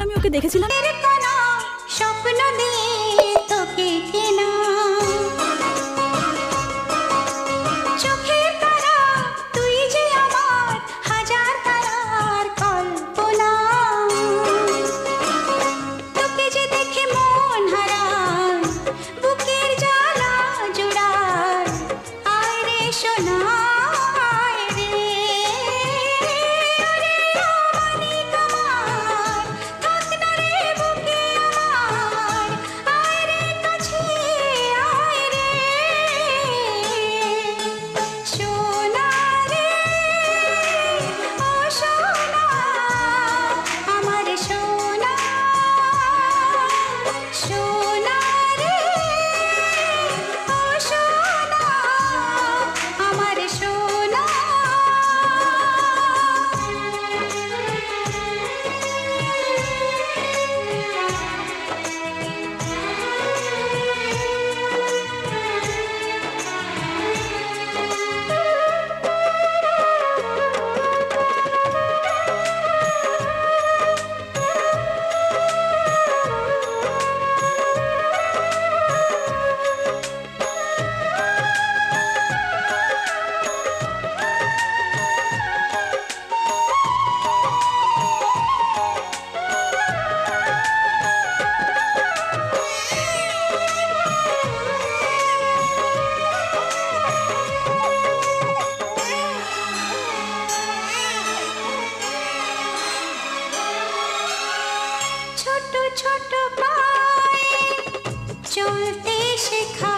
আমি ওকে দেখেছিলাম। স্বপ্ন দিয়ে তোকে কেনা চোখের তারা, তুই যে আমার হাজার তারার কল্পনা। তোকে যে দেখে মন হারায়, বুকের জ্বালা জোড়ায়। আয় রে সোনা আয় রে, ওরে অমানিক আমার, থাক না রে বুকে আমার। আয় রে কাছে আয় রে, সোনা রে ও সোনা, আমার সোনা। সোনা রে ও সোনা, আমার সোনা। ছোট ছোট পায়ে চলতে শেখা